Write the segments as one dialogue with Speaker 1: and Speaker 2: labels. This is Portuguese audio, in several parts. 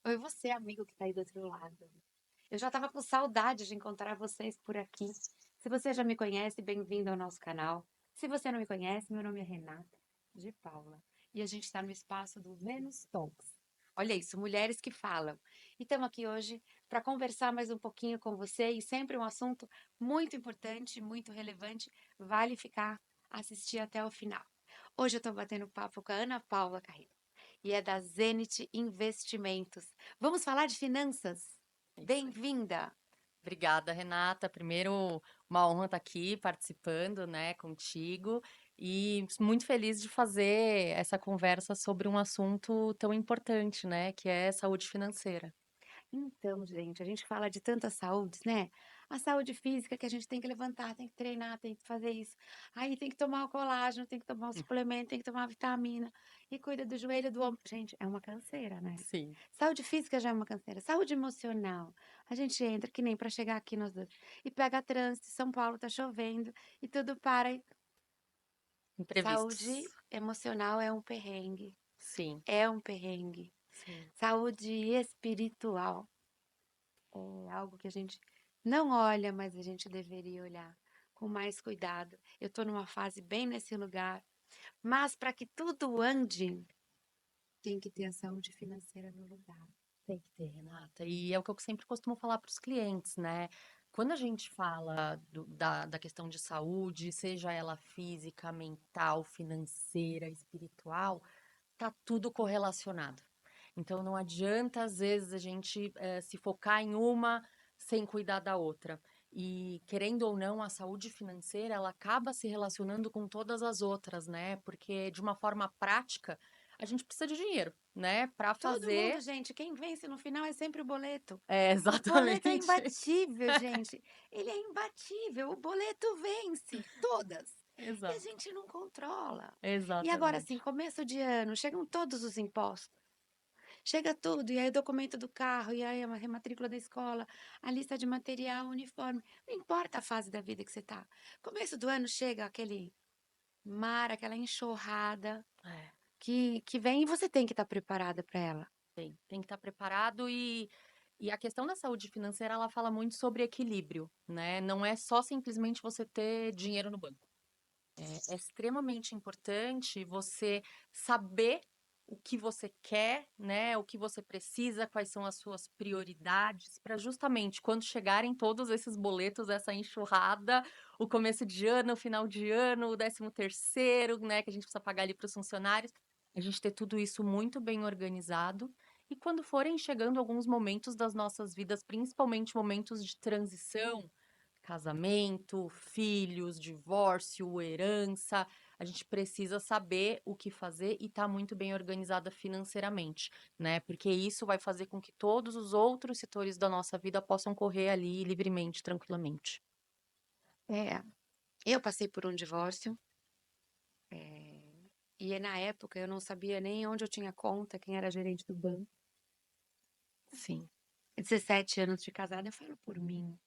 Speaker 1: Oi, você, amigo que tá aí do outro lado. Eu já tava com saudade de encontrar vocês por aqui. Se você já me conhece, bem-vindo ao nosso canal. Se você não me conhece, meu nome é Renata de Paula e a gente está no espaço do Venus Talks. Olha isso, mulheres que falam. E estamos aqui hoje para conversar mais um pouquinho com você e sempre um assunto muito importante, muito relevante. Vale ficar, assistir até o final. Hoje eu estou batendo papo com a Ana Paula Carreiro e é da Zenit Investimentos. Vamos falar de finanças?
Speaker 2: É isso aí.
Speaker 1: Bem-vinda!
Speaker 2: Obrigada, Renata. Primeiro, uma honra estar aqui participando, né, contigo e muito feliz de fazer essa conversa sobre um assunto tão importante, né, que é saúde financeira.
Speaker 1: Então, gente, a gente fala de tantas saúdes, né? A saúde física que a gente tem que levantar, tem que treinar, tem que fazer isso. Aí tem que tomar o colágeno, tem que tomar o suplemento, tem que tomar a vitamina. E cuida do joelho, do ombro. Gente, é uma canseira, né?
Speaker 2: Sim,
Speaker 1: Saúde física já é uma canseira. Saúde emocional. A gente entra, que nem para chegar aqui nós dois, e pega trânsito, São Paulo tá chovendo, e tudo para. Saúde
Speaker 2: imprevistos.
Speaker 1: emocional é um perrengue.
Speaker 2: Sim,
Speaker 1: É um perrengue.
Speaker 2: sim.
Speaker 1: Saúde espiritual é algo que a gente não olha, mas a gente deveria olhar com mais cuidado. Eu estou numa fase bem nesse lugar, mas para que tudo ande, tem que ter a saúde financeira no lugar.
Speaker 2: Tem que ter, Renata. E é o que eu sempre costumo falar para os clientes, né? Quando a gente fala da questão de saúde, seja ela física, mental, financeira, espiritual, tá tudo correlacionado. Então não adianta, às vezes, a gente se focar em uma sem cuidar da outra. E querendo ou não, a saúde financeira ela acaba se relacionando com todas as outras, né? Porque de uma forma prática, a gente precisa de dinheiro, né? Para
Speaker 1: Todo mundo,
Speaker 2: fazer.
Speaker 1: gente, quem vence no final é sempre o boleto.
Speaker 2: É,
Speaker 1: O boleto é
Speaker 2: exatamente.
Speaker 1: imbatível, gente. Ele é imbatível. O boleto vence todas. E a
Speaker 2: Exato.
Speaker 1: gente não controla. E agora, assim,
Speaker 2: Exatamente.
Speaker 1: começo de ano, chegam todos os impostos. Chega tudo, e aí o documento do carro, e aí a rematrícula da escola, a lista de material, uniforme. Não importa a fase da vida que você tá. Começo do ano chega aquele mar, aquela enxurrada
Speaker 2: É,
Speaker 1: que vem e você tem que estar preparada para ela.
Speaker 2: tem que estar preparado e a questão da saúde financeira, ela fala muito sobre equilíbrio, né? Não é só simplesmente você ter dinheiro no banco. É extremamente importante você saber o que você quer, né? O que você precisa, quais são as suas prioridades, para justamente quando chegarem todos esses boletos, essa enxurrada, o começo de ano, o final de ano, o 13º, né? Que a gente precisa pagar ali para os funcionários, a gente ter tudo isso muito bem organizado. E quando forem chegando alguns momentos das nossas vidas, principalmente momentos de transição, casamento, filhos, divórcio, herança. A gente precisa saber o que fazer e estar tá muito bem organizada financeiramente, né? Porque isso vai fazer com que todos os outros setores da nossa vida possam correr ali livremente, tranquilamente.
Speaker 1: É, eu passei por um divórcio, é, e na época eu não sabia nem onde eu tinha conta, quem era gerente do banco.
Speaker 2: Sim.
Speaker 1: 17 anos de casada, eu falo por mim.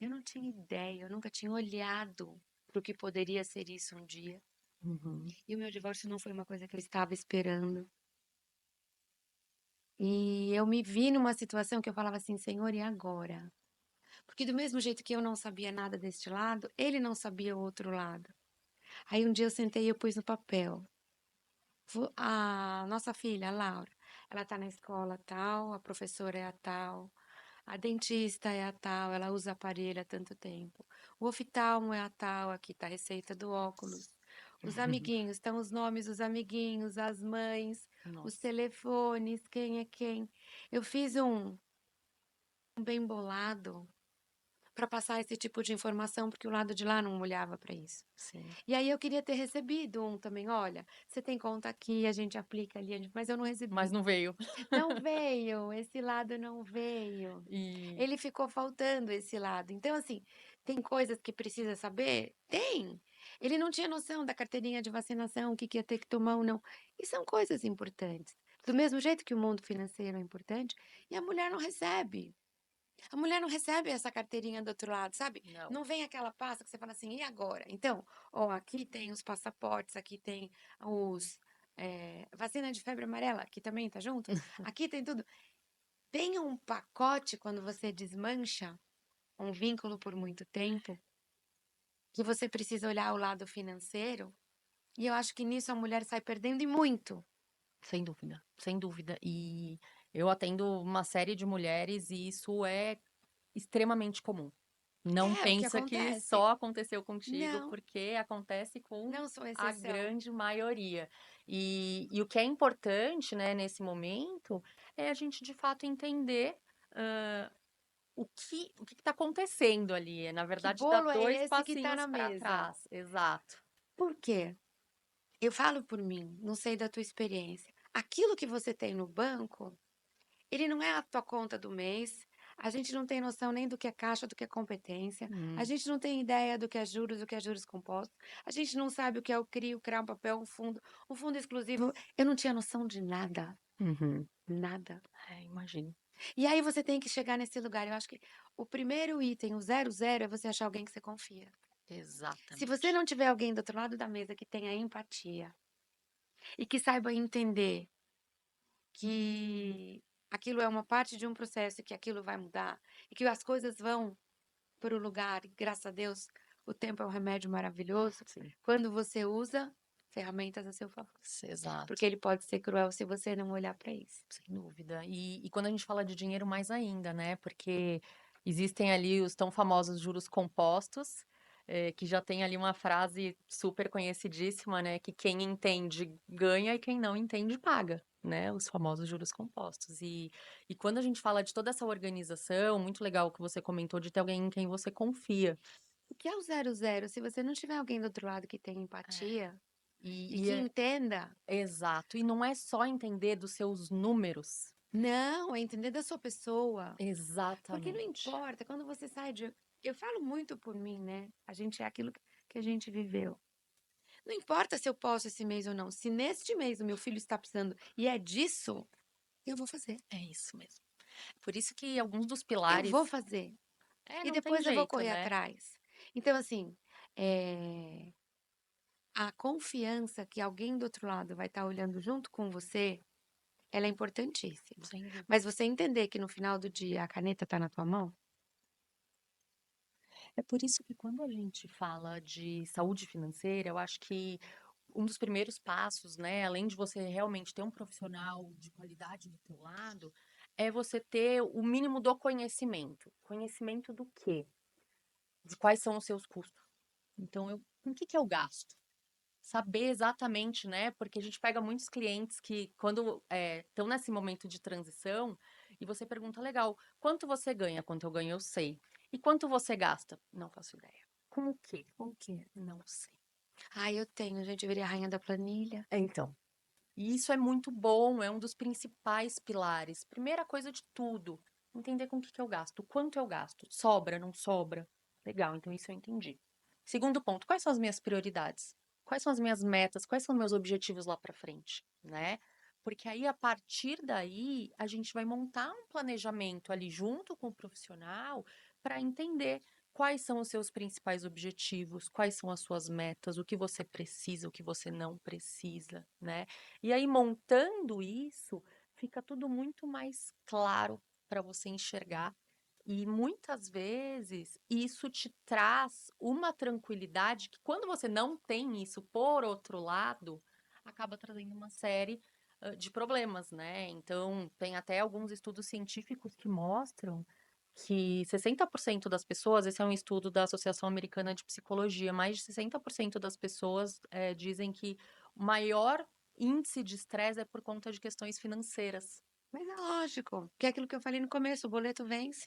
Speaker 1: Eu não tinha ideia, eu nunca tinha olhado para o que poderia ser isso um dia.
Speaker 2: Uhum.
Speaker 1: E o meu divórcio não foi uma coisa que eu estava esperando. E eu me vi numa situação que eu falava assim, Senhor, e agora? Porque do mesmo jeito que eu não sabia nada deste lado, ele não sabia o outro lado. Aí um dia eu sentei e eu pus no papel. A nossa filha, a Laura, ela tá na escola tal, a professora é a tal, a dentista é a tal, ela usa aparelho há tanto tempo. O oftalmo é a tal, aqui tá a receita do óculos. Os amiguinhos, estão os nomes dos amiguinhos, as mães, os
Speaker 2: Nossa.
Speaker 1: telefones, quem é quem. Eu fiz um bem bolado para passar esse tipo de informação, porque o lado de lá não olhava para isso.
Speaker 2: Sim.
Speaker 1: E aí eu queria ter recebido um também, olha, você tem conta aqui, a gente aplica ali, mas eu não
Speaker 2: Mas
Speaker 1: recebi.
Speaker 2: não veio.
Speaker 1: Não veio, esse lado não veio.
Speaker 2: E
Speaker 1: Ele ficou faltando esse lado. Então, assim, tem coisas que precisa saber? Tem. Ele não tinha noção da carteirinha de vacinação, o que que ia ter que tomar ou não. E são coisas importantes. Do mesmo jeito que o mundo financeiro é importante, e a mulher não recebe. A mulher não recebe essa carteirinha do outro lado, sabe?
Speaker 2: não.
Speaker 1: Não vem aquela pasta que você fala assim, e agora? Então, ó, aqui tem os passaportes, aqui tem os vacina de febre amarela, que também tá junto. Aqui tem tudo. Vem um pacote quando você desmancha um vínculo por muito tempo, que você precisa olhar o lado financeiro, e eu acho que nisso a mulher sai perdendo e muito.
Speaker 2: Sem dúvida, sem dúvida. E eu atendo uma série de mulheres e isso é extremamente comum. Não
Speaker 1: É o que
Speaker 2: pensa que
Speaker 1: acontece.
Speaker 2: só aconteceu contigo,
Speaker 1: Não,
Speaker 2: porque acontece com
Speaker 1: não sou
Speaker 2: a
Speaker 1: exceção.
Speaker 2: grande maioria. E o que é importante, né, nesse momento, é a gente de fato entender o que está acontecendo ali. Na
Speaker 1: Que
Speaker 2: verdade, dar
Speaker 1: bolo é
Speaker 2: dois
Speaker 1: esse que tá
Speaker 2: passinhos
Speaker 1: na
Speaker 2: para
Speaker 1: mesa?
Speaker 2: trás. Exato.
Speaker 1: Por quê? Eu falo por mim, não sei da tua experiência. Aquilo que você tem no banco, ele não é a tua conta do mês. A gente não tem noção nem do que é caixa, do que é competência. A
Speaker 2: Hum,
Speaker 1: gente não tem ideia do que é juros, do que é juros compostos. A gente não sabe o que é o CRI, o CRA, um papel, um fundo exclusivo. Eu não tinha noção de nada,
Speaker 2: uhum.
Speaker 1: nada.
Speaker 2: É, imagino.
Speaker 1: E aí você tem que chegar nesse lugar. Eu acho que o primeiro item, o 00, é você achar alguém que você confia. Se você
Speaker 2: Exatamente.
Speaker 1: não tiver alguém do outro lado da mesa que tenha empatia e que saiba entender que aquilo é uma parte de um processo e que aquilo vai mudar e que as coisas vão para o lugar, e graças a Deus, o tempo é um remédio maravilhoso
Speaker 2: Sim,
Speaker 1: quando você usa ferramentas a seu favor,
Speaker 2: exato.
Speaker 1: porque ele pode ser cruel se você não olhar para isso.
Speaker 2: Sem dúvida. E quando a gente fala de dinheiro, mais ainda, né? Porque existem ali os tão famosos juros compostos, que já tem ali uma frase super conhecidíssima, né? Que quem entende ganha e quem não entende paga, né? Os famosos juros compostos. E quando a gente fala de toda essa organização, muito legal o que você comentou de ter alguém em quem você confia.
Speaker 1: O que é o 00? Se você não tiver alguém do outro lado que tenha
Speaker 2: É.
Speaker 1: empatia e
Speaker 2: E
Speaker 1: que
Speaker 2: é
Speaker 1: entenda,
Speaker 2: exato. E não é só entender dos seus números.
Speaker 1: não, é entender da sua pessoa. Porque não
Speaker 2: Exatamente.
Speaker 1: importa, quando você sai de. Eu falo muito por mim, né? A gente é aquilo que a gente viveu. Não importa se eu posso esse mês ou não. Se neste mês o meu filho está precisando e é disso, eu vou fazer.
Speaker 2: É isso mesmo. Por isso que alguns dos
Speaker 1: Eu vou
Speaker 2: pilares
Speaker 1: fazer. E
Speaker 2: não tem
Speaker 1: depois eu vou
Speaker 2: jeito,
Speaker 1: correr
Speaker 2: né.
Speaker 1: atrás. Então, assim, a confiança que alguém do outro lado vai estar olhando junto com você, ela é importantíssima.
Speaker 2: Sem dúvida.
Speaker 1: Mas você entender que no final do dia a caneta está na tua mão,
Speaker 2: É por isso que quando a gente fala de saúde financeira, eu acho que um dos primeiros passos, né, além de você realmente ter um profissional de qualidade do teu lado, é você ter o mínimo do conhecimento. Conhecimento do quê? De quais são os seus custos. Então eu com o que que eu gasto? Saber exatamente, né, porque a gente pega muitos clientes que quando, estão nesse momento de transição, e você pergunta: "Legal, quanto você ganha?", "Quanto eu ganho eu sei". "E quanto você gasta?", "Não faço ideia". "Com o quê?",
Speaker 1: o quê?
Speaker 2: "Não sei".
Speaker 1: Ah, eu tenho, gente, eu virei a rainha da planilha.
Speaker 2: É, então, e isso é muito bom, é um dos principais pilares. Primeira coisa de tudo, entender com o que que eu gasto, quanto eu gasto, sobra, não sobra. Legal, então isso eu entendi. Segundo ponto, quais são as minhas prioridades? Quais são as minhas metas? Quais são meus objetivos lá para frente, né? Porque aí, a partir daí, a gente vai montar um planejamento ali junto com o profissional para entender quais são os seus principais objetivos, quais são as suas metas, o que você precisa, o que você não precisa, né? E aí, montando isso, fica tudo muito mais claro para você enxergar. E muitas vezes isso te traz uma tranquilidade que, quando você não tem isso por outro lado, acaba trazendo uma série de problemas, né? Então, tem até alguns estudos científicos que mostram que 60% das pessoas, esse é um estudo da Associação Americana de Psicologia, mais de 60% das pessoas dizem que o maior índice de estresse é por conta de questões financeiras.
Speaker 1: Mas é lógico, que é aquilo que eu falei no começo, o boleto vence.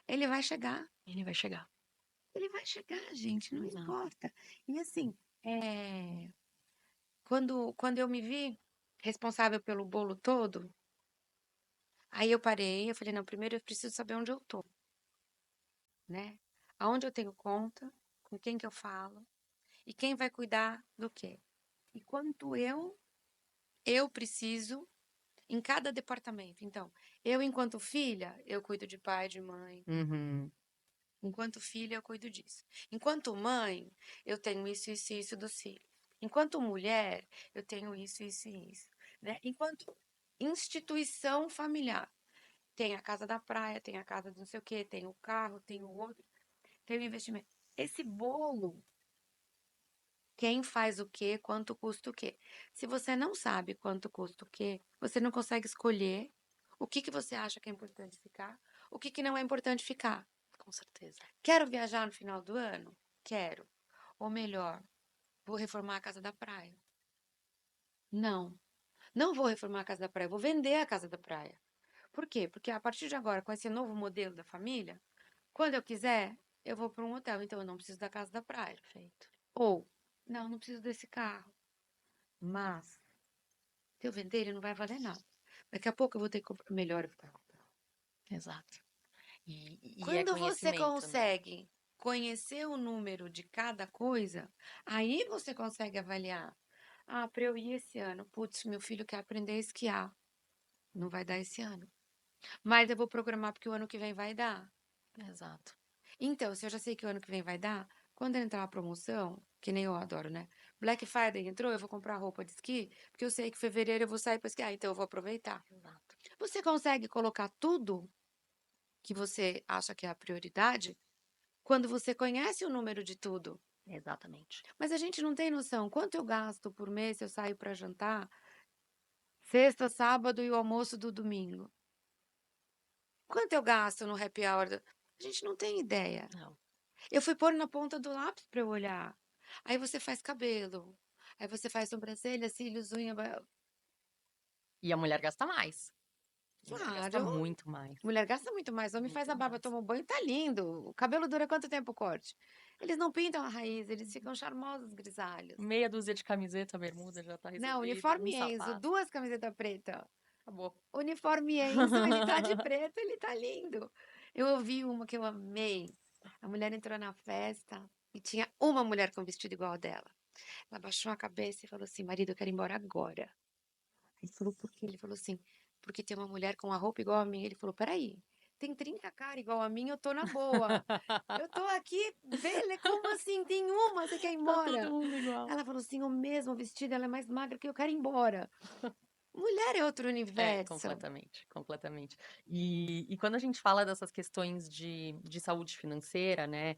Speaker 1: Ele vai chegar.
Speaker 2: Ele vai chegar.
Speaker 1: Ele vai chegar, gente, não
Speaker 2: Exato.
Speaker 1: importa. E assim, quando eu me vi responsável pelo bolo todo, aí eu parei, eu falei, não, primeiro eu preciso saber onde eu tô, né? Aonde eu tenho conta, com quem que eu falo e quem vai cuidar do quê. E quanto eu preciso em cada departamento. Então, eu enquanto filha, eu cuido de pai, de mãe.
Speaker 2: Uhum.
Speaker 1: Enquanto filha, eu cuido disso. Enquanto mãe, eu tenho isso e isso dos filhos. Enquanto mulher, eu tenho isso e isso, né? Enquanto instituição familiar, tem a casa da praia, tem a casa do não sei o quê, tem o carro, tem o outro, tem o investimento. Esse bolo, quem faz o quê, quanto custa o quê? Se você não sabe quanto custa o quê, você não consegue escolher o que que você acha que é importante ficar, o que que não é importante ficar.
Speaker 2: Com certeza.
Speaker 1: Quero viajar no final do ano? Quero. Ou melhor, vou reformar a casa da praia. Não, não vou reformar a casa da praia, vou vender a casa da praia. Por quê? Porque a partir de agora, com esse novo modelo da família, quando eu quiser, eu vou para um hotel, então eu não preciso da casa da praia.
Speaker 2: Perfeito.
Speaker 1: Ou, não, não preciso desse carro. Mas, se eu vender, ele não vai valer nada. Daqui a pouco eu vou ter que comprar. Melhor eu ficar com o carro.
Speaker 2: Exato. E é
Speaker 1: Quando você
Speaker 2: conhecimento, né?
Speaker 1: consegue conhecer o número de cada coisa, aí você consegue avaliar. Ah, para eu ir esse ano, putz, meu filho quer aprender a esquiar. Não vai dar esse ano. Mas eu vou programar porque o ano que vem vai dar.
Speaker 2: Exato.
Speaker 1: Então, se eu já sei que o ano que vem vai dar, quando entrar uma promoção, que nem eu adoro, né? Black Friday entrou, eu vou comprar roupa de esqui, porque eu sei que em fevereiro eu vou sair para esquiar, então eu vou aproveitar.
Speaker 2: Exato.
Speaker 1: Você consegue colocar tudo que você acha que é a prioridade quando você conhece o número de tudo.
Speaker 2: Exatamente.
Speaker 1: Mas a gente não tem noção quanto eu gasto por mês se eu saio para jantar, sexta, sábado e o almoço do domingo. Quanto eu gasto no happy hour? A gente não tem ideia.
Speaker 2: Não.
Speaker 1: Eu fui pôr na ponta do lápis para eu olhar. Aí você faz cabelo, aí você faz sobrancelha, cílios, unha.
Speaker 2: E a mulher gasta mais. A mulher gasta
Speaker 1: Claro,
Speaker 2: muito mais.
Speaker 1: mulher gasta muito mais. Homem faz
Speaker 2: Muito
Speaker 1: a barba,
Speaker 2: mais.
Speaker 1: toma um banho, tá lindo. O cabelo dura quanto tempo o corte? Eles não pintam a raiz, eles ficam charmosos, grisalhos.
Speaker 2: Meia dúzia de camiseta, bermuda já tá
Speaker 1: Não,
Speaker 2: resolvido. Um
Speaker 1: uniforme Enzo,
Speaker 2: sapato.
Speaker 1: 2 camisetas pretas.
Speaker 2: Acabou.
Speaker 1: Uniforme Enzo, ele tá de preto, ele tá lindo. Eu ouvi uma que eu amei. A mulher entrou na festa e tinha uma mulher com vestido igual ao dela. Ela baixou a cabeça e falou assim: marido, eu quero ir embora agora. Ele falou: por quê? Ele falou assim: porque tem uma mulher com a roupa igual a minha. Ele falou: peraí, tem 30 cara igual a mim, eu tô na boa. Eu tô aqui, vele, como assim? Tem uma, você quer ir
Speaker 2: Tá todo
Speaker 1: embora?
Speaker 2: mundo igual.
Speaker 1: Ela falou assim: o mesmo vestido, ela é mais magra que eu quero ir embora. Mulher é outro
Speaker 2: É,
Speaker 1: universo.
Speaker 2: completamente, completamente. E quando a gente fala dessas questões de saúde financeira, né,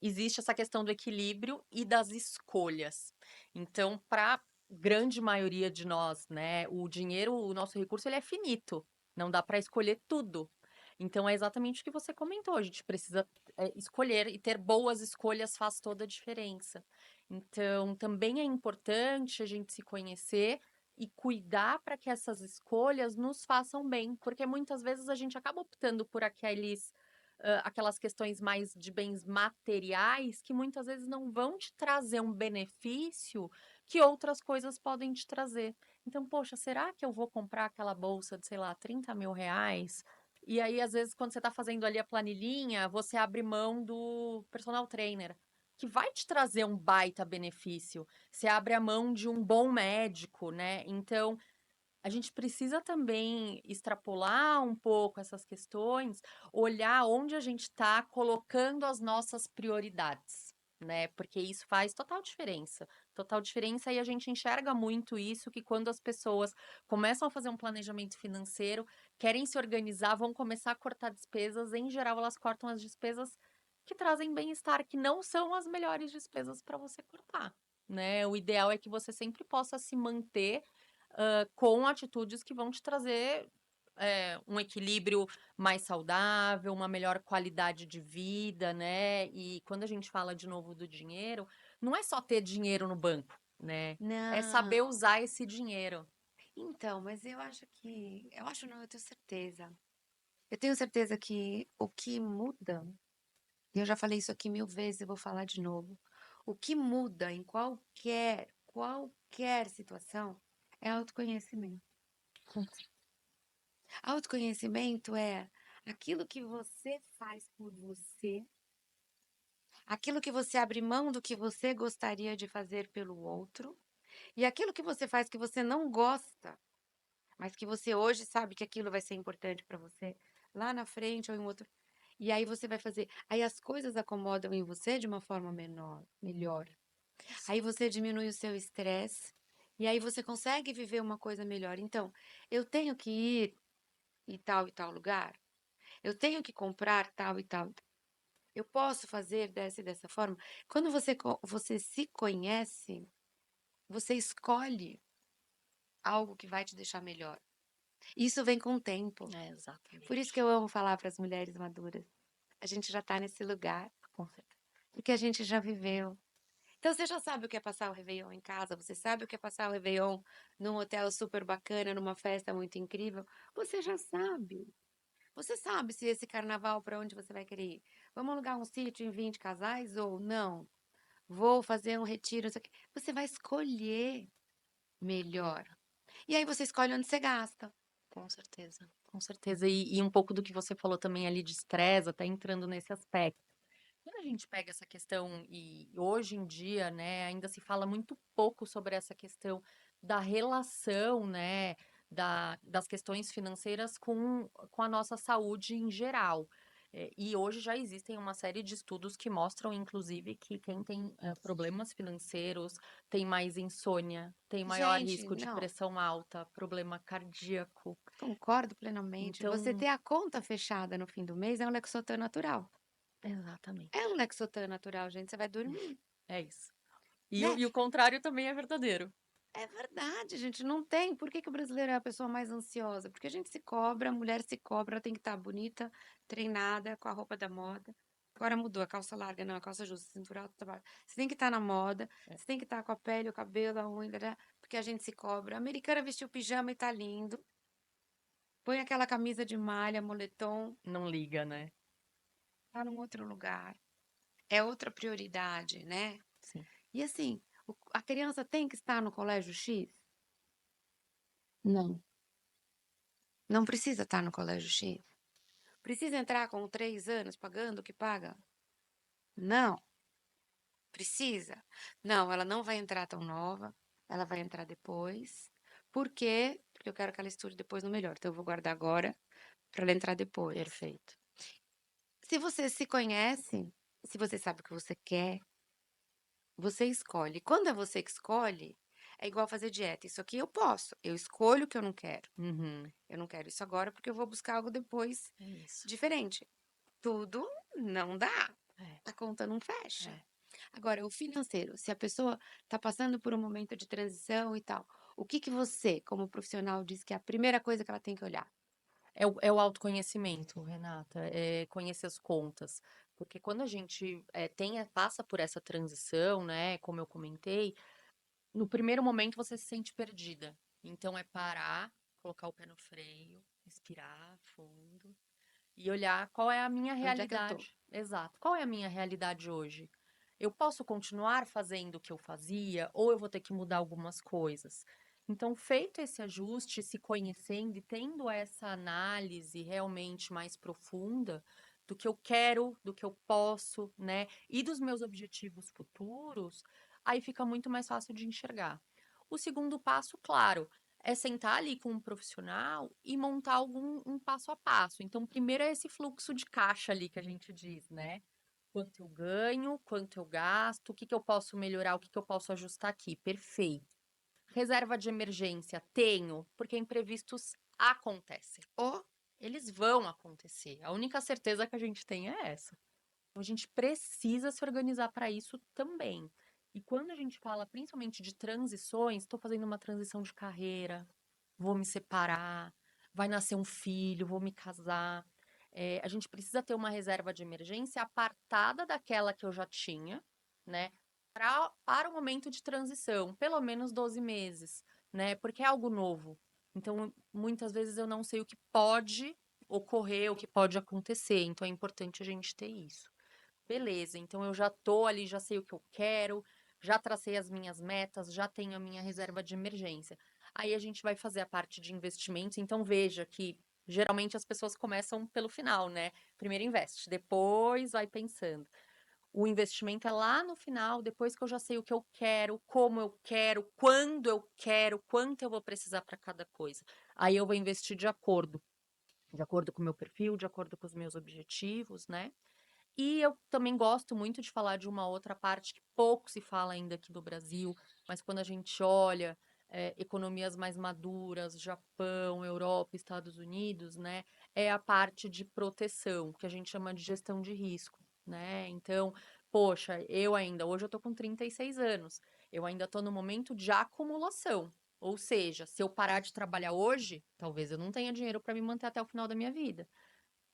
Speaker 2: existe essa questão do equilíbrio e das escolhas. Então, para grande maioria de nós, né, o dinheiro, o nosso recurso, ele é finito. Não dá para escolher tudo. Então, é exatamente o que você comentou. A gente precisa escolher e ter boas escolhas faz toda a diferença. Então, também é importante a gente se conhecer e cuidar para que essas escolhas nos façam bem, porque muitas vezes a gente acaba optando por aquelas questões mais de bens materiais que muitas vezes não vão te trazer um benefício que outras coisas podem te trazer. Então, poxa, será que eu vou comprar aquela bolsa de, sei lá, 30 mil reais? E aí, às vezes, quando você está fazendo ali a planilhinha, você abre mão do personal trainer, que vai te trazer um baita benefício. Você abre a mão de um bom médico, né? Então, a gente precisa também extrapolar um pouco essas questões, olhar onde a gente está colocando as nossas prioridades, né? Porque isso faz total diferença. Total diferença, e a gente enxerga muito isso, que quando as pessoas começam a fazer um planejamento financeiro, querem se organizar, vão começar a cortar despesas, em geral, elas cortam as despesas que trazem bem-estar, que não são as melhores despesas para você cortar, né? O ideal é que você sempre possa se manter com atitudes que vão te trazer um equilíbrio mais saudável, uma melhor qualidade de vida, né? E quando a gente fala de novo do dinheiro, não é só ter dinheiro no banco, né? É saber
Speaker 1: Não.
Speaker 2: usar esse dinheiro.
Speaker 1: Então, mas eu acho que. Eu acho não, eu tenho certeza. Eu tenho certeza que o que muda, e eu já falei isso aqui 1000 vezes, eu vou falar de novo. O que muda em qualquer situação é autoconhecimento. Autoconhecimento é aquilo que você faz por você, aquilo que você abre mão do que você gostaria de fazer pelo outro, e aquilo que você faz que você não gosta, mas que você hoje sabe que aquilo vai ser importante para você lá na frente ou em outro. E aí você vai fazer. Aí as coisas acomodam em você de uma forma melhor. Aí você diminui o seu estresse. E aí você consegue viver uma coisa melhor. Então, eu tenho que ir e tal lugar? Eu tenho que comprar tal e tal. Eu posso fazer dessa e dessa forma? Quando você se conhece, você escolhe algo que vai te deixar melhor. Isso vem com o tempo.
Speaker 2: É,
Speaker 1: Por isso que
Speaker 2: exatamente.
Speaker 1: eu amo falar para as mulheres maduras. A gente já tá nesse lugar,
Speaker 2: Com certeza.
Speaker 1: porque a gente já viveu. Então você já sabe o que é passar o réveillon em casa, você sabe o que é passar o réveillon num hotel super bacana, numa festa muito incrível. Você já sabe. Você sabe se esse carnaval para onde você vai querer ir. Vamos alugar um sítio em 20 casais ou não? Vou fazer um retiro, não sei o quê. Você vai escolher melhor. E aí você escolhe onde você gasta.
Speaker 2: Com certeza, com certeza. E um pouco do que você falou também ali de estresse, até entrando nesse aspecto. Quando a gente pega essa questão, e hoje em dia, né, ainda se fala muito pouco sobre essa questão da relação, né, das questões financeiras com a nossa saúde em geral. E hoje já existem uma série de estudos que mostram, inclusive, que quem tem problemas financeiros tem mais insônia, tem maior
Speaker 1: Gente,
Speaker 2: risco de
Speaker 1: não,
Speaker 2: pressão alta, problema cardíaco.
Speaker 1: concordo plenamente. Você
Speaker 2: Então,
Speaker 1: ter a conta fechada no fim do mês é um Lexotan natural. É
Speaker 2: exatamente.
Speaker 1: um Lexotan natural, gente. Você vai dormir,
Speaker 2: É isso. E
Speaker 1: né?
Speaker 2: o contrário também é verdadeiro.
Speaker 1: É verdade, gente. Não tem. Por que que o brasileiro é a pessoa mais ansiosa? Porque a gente se cobra, a mulher se cobra, ela tem que estar bonita, treinada, com a roupa da moda. Agora mudou, a calça larga, não, a calça justa, cintura alta, trabalho. Você tem que estar na moda,
Speaker 2: É.
Speaker 1: você tem que estar com a pele, o cabelo, a unha, né? Porque a gente se cobra. A americana vestiu pijama e tá lindo. Põe aquela camisa de malha, moletom,
Speaker 2: Não liga, né?
Speaker 1: tá num outro lugar. É outra prioridade, né?
Speaker 2: Sim.
Speaker 1: E assim, a criança tem que estar no colégio X? Não. Não precisa estar no colégio X. Precisa entrar com 3 anos pagando o que paga? Não. Precisa? Não, ela não vai entrar tão nova, ela vai entrar depois. Por quê? Porque eu quero que ela estude depois no melhor. Então eu vou guardar agora para ela entrar depois.
Speaker 2: Perfeito.
Speaker 1: Se você se conhece, se você sabe o que você quer, você escolhe. Quando é você que escolhe, é igual fazer dieta. Isso aqui eu posso, eu escolho o que eu não quero.
Speaker 2: Uhum.
Speaker 1: Eu não quero isso agora porque eu vou buscar algo depois
Speaker 2: É isso.
Speaker 1: diferente. Tudo não dá.
Speaker 2: É,
Speaker 1: A conta não fecha.
Speaker 2: é.
Speaker 1: Agora, o financeiro, se a pessoa está passando por um momento de transição e tal, o que que você, como profissional, diz que é a primeira coisa que ela tem que olhar?
Speaker 2: É o autoconhecimento, Renata, é conhecer as contas. Porque quando a gente passa por essa transição, né, como eu comentei, no primeiro momento você se sente perdida. Então é parar, colocar o pé no freio, respirar fundo e olhar qual é a minha
Speaker 1: Onde é que eu tô?
Speaker 2: realidade. Exato. Qual é a minha realidade hoje? Eu posso continuar fazendo o que eu fazia ou eu vou ter que mudar algumas coisas? Então, feito esse ajuste, se conhecendo e tendo essa análise realmente mais profunda do que eu quero, do que eu posso, né, e dos meus objetivos futuros, aí fica muito mais fácil de enxergar. O segundo passo, claro, é sentar ali com um profissional e montar algum um passo a passo. Então, primeiro é esse fluxo de caixa ali que a gente diz, né? Quanto eu ganho, quanto eu gasto, o que que eu posso melhorar, o que que eu posso ajustar aqui. Perfeito. Reserva de emergência, tenho, porque imprevistos acontecem.
Speaker 1: Ou
Speaker 2: Eles vão acontecer. A única certeza que a gente tem é essa. Então, a gente precisa se organizar para isso também. E quando a gente fala principalmente de transições, estou fazendo uma transição de carreira, vou me separar, vai nascer um filho, vou me casar. A gente precisa ter uma reserva de emergência apartada daquela que eu já tinha, né? Para o momento de transição, pelo menos 12 meses, né? Porque é algo novo. Então, muitas vezes eu não sei o que pode ocorrer, o que pode acontecer. Então, é importante a gente ter isso. Beleza, então eu já tô ali, já sei o que eu quero, já tracei as minhas metas, já tenho a minha reserva de emergência. Aí a gente vai fazer a parte de investimentos. Então veja que geralmente as pessoas começam pelo final, né? Primeiro investe, depois vai pensando. O investimento é lá no final, depois que eu já sei o que eu quero, como eu quero, quanto eu vou precisar para cada coisa. Aí eu vou investir de acordo com o meu perfil, de acordo com os meus objetivos, né? E eu também gosto muito de falar de uma outra parte que pouco se fala ainda aqui do Brasil, mas quando a gente olha economias mais maduras, Japão, Europa, Estados Unidos, né, é a parte de proteção, que a gente chama de gestão de risco, né? Então, poxa, hoje eu tô com 36 anos, eu ainda tô no momento de acumulação. Ou seja, se eu parar de trabalhar hoje, talvez eu não tenha dinheiro para me manter até o final da minha vida.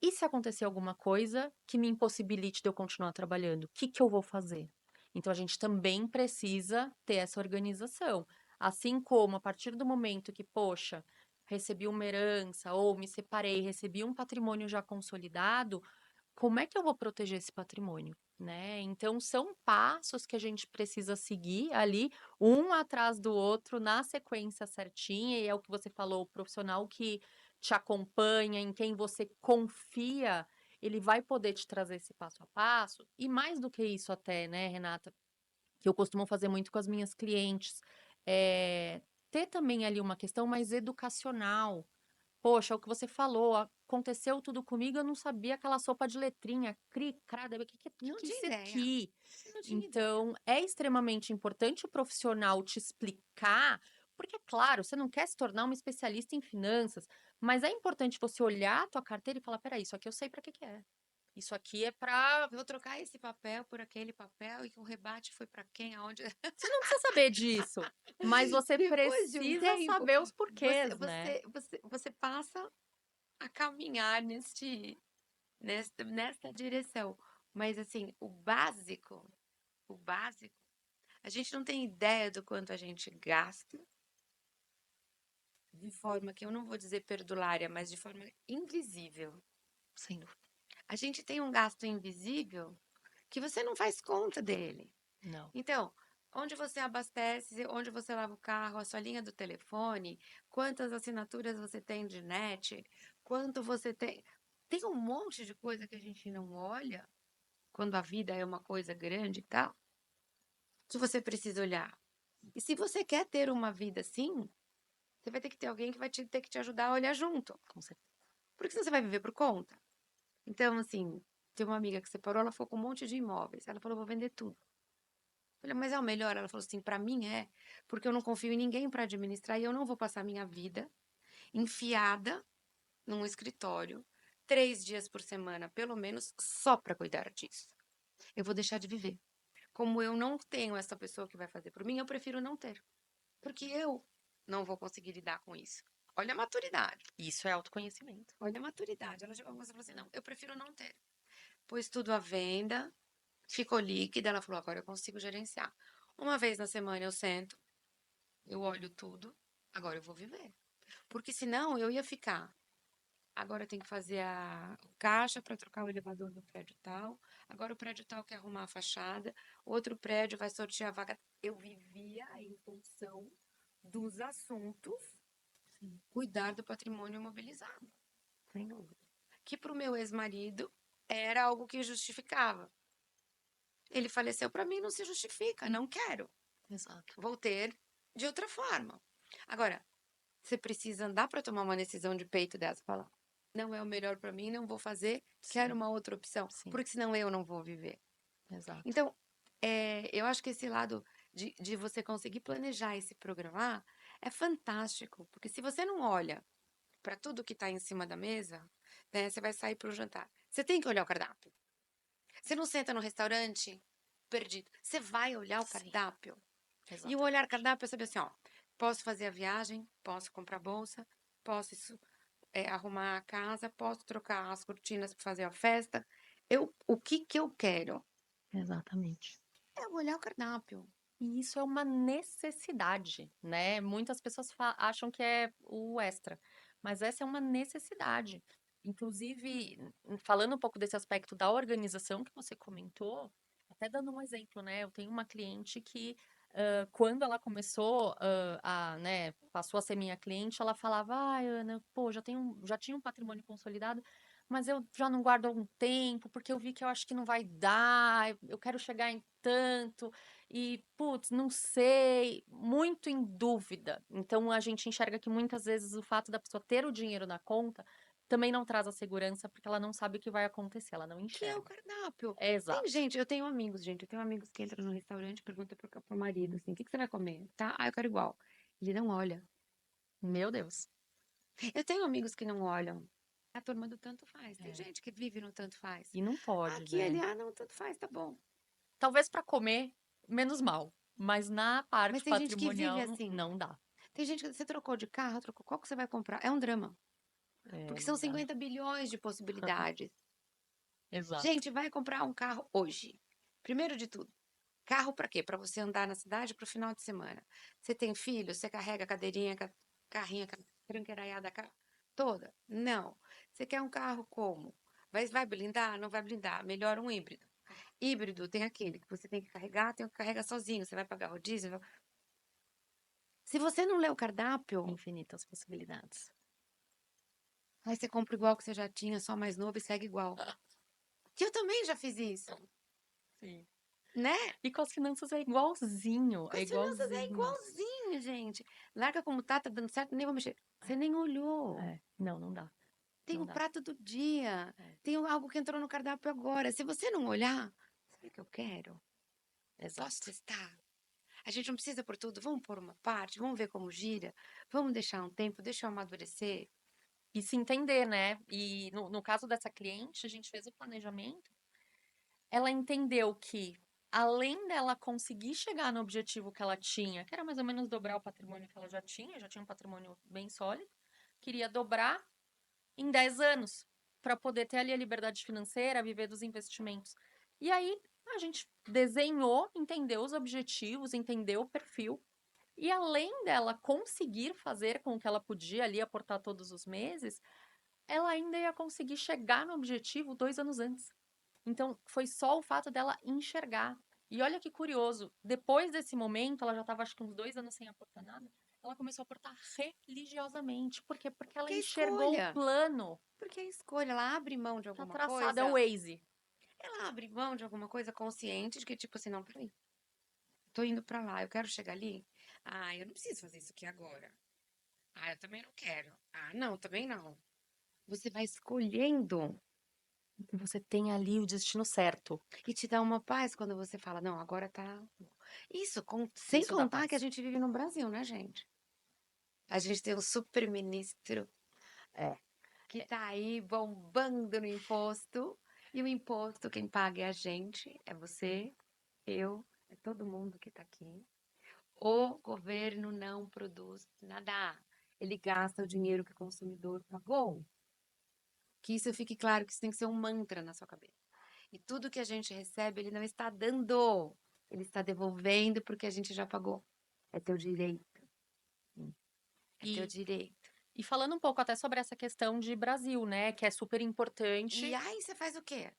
Speaker 2: E se acontecer alguma coisa que me impossibilite de eu continuar trabalhando, o que que eu vou fazer? Então a gente também precisa ter essa organização. Assim como a partir do momento que, poxa, recebi uma herança ou me separei, recebi um patrimônio já consolidado, como é que eu vou proteger esse patrimônio, né? Então são passos que a gente precisa seguir ali, um atrás do outro, na sequência certinha, e é o que você falou, o profissional que te acompanha, em quem você confia, ele vai poder te trazer esse passo a passo, e mais do que isso até, né, Renata, que eu costumo fazer muito com as minhas clientes, é ter também ali uma questão mais educacional. Poxa, é o que você falou, aconteceu tudo comigo, eu não sabia aquela sopa de letrinha, cri, crada, o
Speaker 1: Não
Speaker 2: que é
Speaker 1: tinha
Speaker 2: isso
Speaker 1: ideia.
Speaker 2: aqui?
Speaker 1: Não tinha ideia.
Speaker 2: Então, é extremamente importante o profissional te explicar, porque, claro, você não quer se tornar uma especialista em finanças, mas é importante você olhar a tua carteira e falar, peraí, isso aqui eu sei para que que é. Isso aqui é para.
Speaker 1: Vou trocar esse papel por aquele papel e o rebate foi para quem, aonde.
Speaker 2: Você não precisa saber disso, mas você
Speaker 1: Depois de um
Speaker 2: precisa
Speaker 1: tempo,
Speaker 2: saber os porquês, né?
Speaker 1: você passa a caminhar nesta direção. Mas assim, o básico, a gente não tem ideia do quanto a gente gasta de forma que eu não vou dizer perdulária, mas de forma invisível.
Speaker 2: Sem dúvida.
Speaker 1: A gente tem um gasto invisível que você não faz conta dele.
Speaker 2: Não.
Speaker 1: Então, onde você abastece, onde você lava o carro, a sua linha do telefone, quantas assinaturas você tem de net, quanto você tem. Tem um monte de coisa que a gente não olha quando a vida é uma coisa grande e tal, que você precisa olhar. E se você quer ter uma vida assim, você vai ter que ter alguém que vai ter que te ajudar a olhar junto.
Speaker 2: Com certeza.
Speaker 1: Porque senão você vai viver por conta. Então, assim, tem uma amiga que separou, ela ficou com um monte de imóveis. Ela falou, vou vender tudo. Eu falei, mas é o melhor? Ela falou assim, para mim é, porque eu não confio em ninguém para administrar e eu não vou passar minha vida enfiada num escritório 3 dias por semana, pelo menos, só para cuidar disso. Eu vou deixar de viver. Como eu não tenho essa pessoa que vai fazer por mim, eu prefiro não ter. Porque eu não vou conseguir lidar com isso. Olha a maturidade.
Speaker 2: Isso é autoconhecimento.
Speaker 1: Olha a maturidade. Ela chegou e falou assim: não, eu prefiro não ter. Pôs tudo à venda, ficou líquida. Ela falou: agora eu consigo gerenciar. Uma vez na semana eu sento, eu olho tudo, agora eu vou viver. Porque senão eu ia ficar. Agora eu tenho que fazer o caixa para trocar o elevador do prédio tal. Agora o prédio tal quer arrumar a fachada. Outro prédio vai sortear a vaga. Eu vivia em função dos assuntos, cuidar do patrimônio imobilizado.
Speaker 2: Sem dúvida.
Speaker 1: Que para o meu ex-marido era algo que justificava. Ele faleceu, para mim não se justifica, não quero.
Speaker 2: Exato.
Speaker 1: Vou ter de outra forma. Agora, você precisa andar para tomar uma decisão de peito dessa, falar, não é o melhor para mim, não vou fazer, quero
Speaker 2: Sim,
Speaker 1: uma outra opção,
Speaker 2: sim,
Speaker 1: porque senão eu não vou viver.
Speaker 2: exato.
Speaker 1: Então, eu acho que esse lado de você conseguir planejar e se programar é fantástico, porque se você não olha para tudo que está em cima da mesa, né, você vai sair para o jantar. Você tem que olhar o cardápio. Você não senta no restaurante perdido. Você vai olhar o
Speaker 2: Sim,
Speaker 1: cardápio. E o olhar
Speaker 2: exatamente.
Speaker 1: cardápio é saber assim, ó, posso fazer a viagem, posso comprar bolsa, posso arrumar a casa, posso trocar as cortinas para fazer a festa. O que que eu quero?
Speaker 2: Exatamente.
Speaker 1: É olhar o cardápio.
Speaker 2: E isso é uma necessidade, né? Muitas pessoas acham que é o extra, mas essa é uma necessidade. Inclusive, falando um pouco desse aspecto da organização que você comentou, até dando um exemplo, né? Eu tenho uma cliente que, quando ela começou, né, passou a ser minha cliente, ela falava, ah, Ana, pô, já tinha um patrimônio consolidado, mas eu já não guardo há algum tempo, porque eu vi que eu acho que não vai dar, eu quero chegar em tanto. E, putz, não sei, muito em dúvida. Então, a gente enxerga que muitas vezes o fato da pessoa ter o dinheiro na conta também não traz a segurança, porque ela não sabe o que vai acontecer, ela não
Speaker 1: Que é o
Speaker 2: enxerga.
Speaker 1: cardápio.
Speaker 2: É
Speaker 1: Tem
Speaker 2: exato.
Speaker 1: gente, eu tenho amigos que entram no restaurante e perguntam pro marido assim, o que que você vai comer? Tá? Ah, eu quero igual. Ele não olha.
Speaker 2: Meu Deus.
Speaker 1: Eu tenho amigos que não olham. A turma do tanto faz. Tem
Speaker 2: É.
Speaker 1: gente que vive no tanto faz.
Speaker 2: E não pode,
Speaker 1: Aqui,
Speaker 2: né?
Speaker 1: ali, não, tanto faz, tá bom.
Speaker 2: Talvez para comer, menos mal. Mas na
Speaker 1: Mas
Speaker 2: parte
Speaker 1: tem gente que vive
Speaker 2: patrimonial,
Speaker 1: assim.
Speaker 2: não dá.
Speaker 1: Tem gente que você trocou de carro, trocou, qual que você vai comprar? É um drama.
Speaker 2: É,
Speaker 1: Porque são
Speaker 2: não dá.
Speaker 1: 50 bilhões de possibilidades.
Speaker 2: Exato.
Speaker 1: Gente, vai comprar um carro hoje. Primeiro de tudo, carro para quê? Para você andar na cidade para o final de semana. Você tem filho, você carrega a cadeirinha, carrinha, tranqueiraiada toda? Não. Você quer um carro como? Vai blindar? Não vai blindar. Melhor um híbrido. Híbrido tem aquele que você tem que carregar, tem que carregar sozinho. Você vai pagar rodízio. Se você não lê o cardápio,
Speaker 2: Infinitas possibilidades.
Speaker 1: aí você compra igual que você já tinha, só mais novo e segue igual. Que eu também já fiz isso,
Speaker 2: Sim.
Speaker 1: né?
Speaker 2: E com as finanças é igualzinho.
Speaker 1: Com
Speaker 2: É
Speaker 1: as finanças é
Speaker 2: igualzinho.
Speaker 1: igualzinho, gente. Larga como tá dando certo, nem vou mexer. Você nem olhou.
Speaker 2: É. Não, não dá.
Speaker 1: Tem
Speaker 2: Não
Speaker 1: o
Speaker 2: dá.
Speaker 1: prato do dia.
Speaker 2: É.
Speaker 1: Tem algo que entrou no cardápio agora. Se você não olhar, sabe o que eu quero? Posso
Speaker 2: Exato.
Speaker 1: testar? A gente não precisa por tudo. Vamos pôr uma parte, vamos ver como gira. Vamos deixar um tempo, deixa eu amadurecer.
Speaker 2: E se entender, né? E no caso dessa cliente, a gente fez o planejamento. Ela entendeu que, além dela conseguir chegar no objetivo que ela tinha, que era mais ou menos dobrar o patrimônio que ela já tinha um patrimônio bem sólido, queria dobrar em 10 anos, para poder ter ali a liberdade financeira, viver dos investimentos. E aí a gente desenhou, entendeu os objetivos, entendeu o perfil. E além dela conseguir fazer com que ela podia ali aportar todos os meses, ela ainda ia conseguir chegar no objetivo 2 anos antes. Então, foi só o fato dela enxergar. E olha que curioso, depois desse momento, ela já estava acho que uns 2 anos sem aportar nada, ela começou a aportar religiosamente. Por quê? Porque ela
Speaker 1: Porque é
Speaker 2: enxergou o
Speaker 1: escolha.
Speaker 2: plano.
Speaker 1: Porque é escolha. Ela abre mão de
Speaker 2: Tá
Speaker 1: alguma
Speaker 2: traçado, é o
Speaker 1: coisa.
Speaker 2: Waze.
Speaker 1: Ela abre mão de alguma coisa consciente de que, tipo assim, não, peraí. Tô indo pra lá, eu quero chegar ali. Ah, eu não preciso fazer isso aqui agora. Ah, eu também não quero. Ah, não, também não. Você vai escolhendo
Speaker 2: E você tem ali o destino certo.
Speaker 1: e te dá uma paz quando você fala, não, agora tá. Isso, sem
Speaker 2: Isso dá
Speaker 1: contar que a
Speaker 2: paz.
Speaker 1: gente vive no Brasil, né, gente? A gente tem um super-ministro
Speaker 2: É.
Speaker 1: que tá aí bombando no imposto. E o imposto, quem paga é a gente, é você, eu, é todo mundo que tá aqui. O governo não produz nada. Ele gasta o dinheiro que o consumidor pagou. Que isso fique claro, que isso tem que ser um mantra na sua cabeça. E tudo que a gente recebe, ele não está dando. Ele está devolvendo porque a gente já pagou. É teu direito. É teu
Speaker 2: E,
Speaker 1: direito.
Speaker 2: e falando um pouco até sobre essa questão de Brasil, né? Que é super
Speaker 1: E
Speaker 2: importante,
Speaker 1: aí você faz o quê?